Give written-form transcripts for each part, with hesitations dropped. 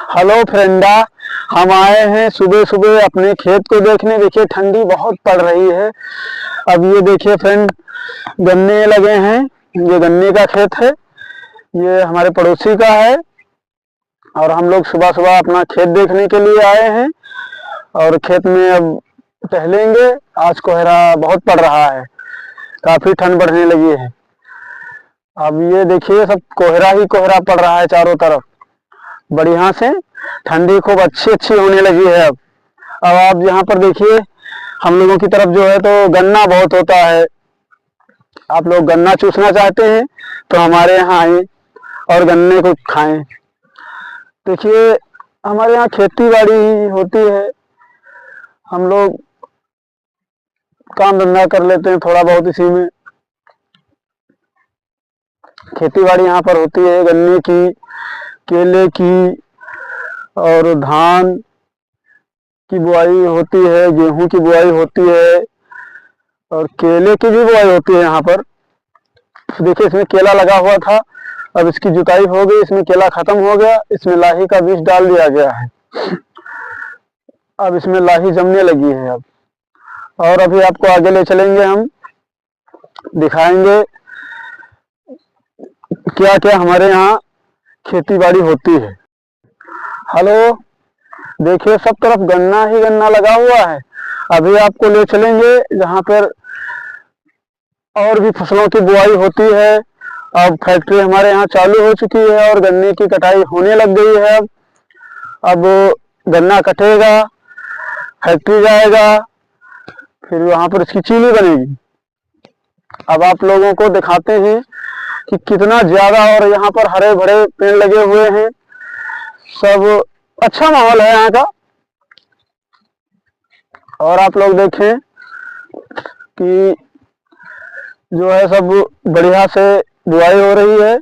Hello फ्रेंडा, हम आए हैं सुबह सुबह अपने खेत को देखने। देखिए ठंडी बहुत पड़ रही है। अब ये देखिए फ्रेंड, गन्ने लगे हैं। ये गन्ने का खेत है, ये हमारे पड़ोसी का है। और हम लोग सुबह सुबह अपना खेत देखने के लिए आए हैं और खेत में अब टहलेंगे। आज कोहरा बहुत पड़ रहा है, काफी ठंड बढ़ने लगी है। अब ये देखिए सब कोहरा ही कोहरा पड़ रहा है चारों तरफ। बढ़िया से ठंडी खूब अच्छी होने लगी है। अब आप यहाँ पर देखिए, हम लोगों की तरफ जो है तो गन्ना बहुत होता है। आप लोग गन्ना चूसना चाहते हैं तो हमारे यहाँ आए और गन्ने को खाएं। देखिए हमारे यहाँ खेती बाड़ी ही होती है, हम लोग काम धंधा कर लेते हैं थोड़ा बहुत इसी में। खेती बाड़ी यहाँ पर होती है, गन्ने की, केले की और धान की बुआई होती है, गेहूं की बुआई होती है और केले की भी बुआई होती है यहाँ पर। देखिए इसमें केला लगा हुआ था, अब इसकी जुताई हो गई, इसमें केला खत्म हो गया, इसमें लाही का बीज डाल दिया गया है। अब इसमें लाही जमने लगी है। अब और अभी आपको आगे ले चलेंगे, हम दिखाएंगे क्या क्या हमारे यहाँ खेती बाड़ी होती है। हेलो, देखिए सब तरफ गन्ना ही गन्ना लगा हुआ है। अभी आपको ले चलेंगे जहाँ पर और भी फसलों की बुआई होती है। अब फैक्ट्री हमारे यहाँ चालू हो चुकी है और गन्ने की कटाई होने लग गई है। अब गन्ना कटेगा, फैक्ट्री जाएगा, फिर वहाँ पर इसकी चीनी बनेगी। अब आप लोगों को दिखाते हैं कि कितना ज्यादा, और यहाँ पर हरे भरे पेड़ लगे हुए हैं, सब अच्छा माहौल है यहाँ का। और आप लोग देखें कि जो है सब बढ़िया से बुआई हो रही है।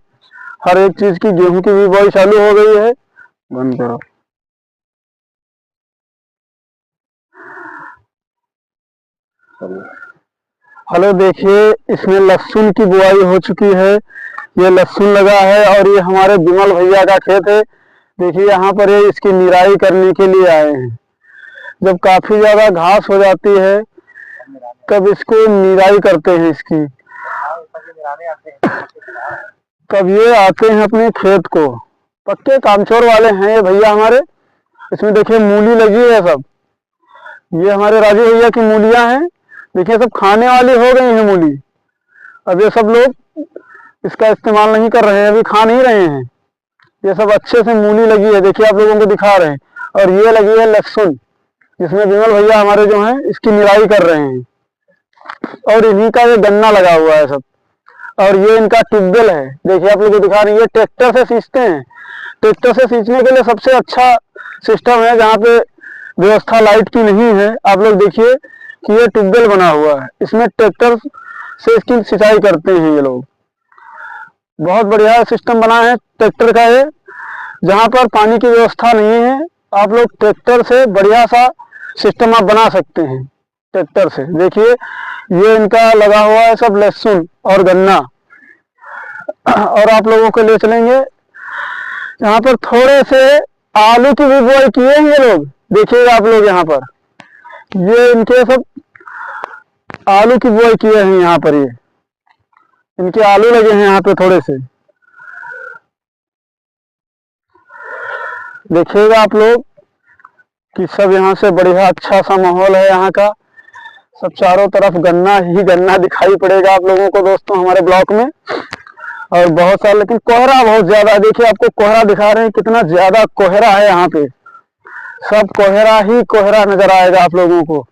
हर एक चीज की, गेहूं की भी बुआई चालू हो गई है। बंद करो। हेलो, देखिए इसमें लहसुन की बुआई हो चुकी है। ये लहसुन लगा है और ये हमारे विमल भैया का खेत है। देखिए यहाँ पर ये इसकी निराई करने के लिए आए हैं। जब काफी ज्यादा घास हो जाती है तब इसको निराई करते हैं इसकी। तब ये आते हैं अपने खेत को, पक्के कामचोर वाले हैं ये भैया हमारे। इसमें देखिए मूली लगी है सब, ये हमारे राजू भैया की मूलियां हैं। देखिए सब खाने वाली हो गई हैं मूली। अब ये सब लोग इसका इस्तेमाल नहीं कर रहे हैं, अभी खा नहीं रहे हैं। ये सब अच्छे से मूली लगी है, देखिए आप लोगों को दिखा रहे हैं। और ये लगी है लहसुन, जिसमें विमल भैया हमारे जो हैं इसकी निराई कर रहे हैं। और इन्हीं का ये गन्ना लगा हुआ है सब। और ये इनका ट्यूबवेल है, देखिए आप लोगों को दिखा रहे हैं। ये ट्रैक्टर से सींचते हैं। ट्रैक्टर से सींचने के लिए सबसे अच्छा सिस्टम है जहाँ पे व्यवस्था लाइट की नहीं है। आप लोग देखिए कि ये ट्यूबवेल बना हुआ है, इसमें ट्रैक्टर से इसकी सिंचाई करते हैं ये लोग। बहुत बढ़िया सिस्टम बना है ट्रैक्टर का ये। जहाँ पर पानी की व्यवस्था नहीं है, आप लोग ट्रैक्टर से बढ़िया सा सिस्टम आप बना सकते हैं ट्रैक्टर से। देखिए ये इनका लगा हुआ है सब लहसुन और गन्ना। और आप लोगों को ले चलेंगे यहाँ पर, थोड़े से आलू की भी बुआई किए हैं ये लोग। देखिएगा आप लोग यहाँ पर, ये इनके सब आलू की बुआई किए हैं यहाँ पर। ये इनके आलू लगे हैं यहाँ पे थोड़े से। देखिएगा आप लोग कि सब यहाँ से बढ़िया अच्छा सा माहौल है यहाँ का। सब चारों तरफ गन्ना ही गन्ना दिखाई पड़ेगा आप लोगों को दोस्तों हमारे ब्लॉक में। और बहुत सारा, लेकिन कोहरा बहुत ज्यादा है। देखिए आपको कोहरा दिखा रहे हैं, कितना ज्यादा कोहरा है यहाँ पे। सब कोहरा ही कोहरा नजर आएगा आप लोगों को।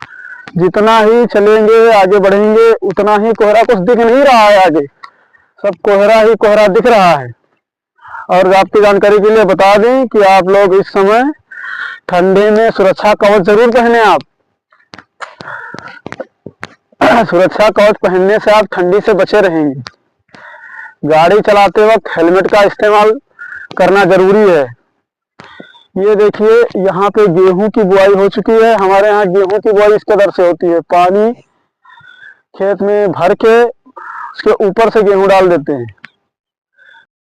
जितना ही चलेंगे आगे बढ़ेंगे उतना ही कोहरा, कुछ दिख नहीं रहा है आगे, सब कोहरा ही कोहरा दिख रहा है। और आपकी जानकारी के लिए बता दें कि आप लोग इस समय ठंडे में सुरक्षा कवच जरूर पहने। आप सुरक्षा कवच पहनने से आप ठंडी से बचे रहेंगे। गाड़ी चलाते वक्त हेलमेट का इस्तेमाल करना जरूरी है। ये देखिए यहाँ पे गेहूं की बुआई हो चुकी है। हमारे यहाँ गेहूं की बुआई इस कदर से होती है, पानी खेत में भर के उसके ऊपर से गेहूं डाल देते हैं।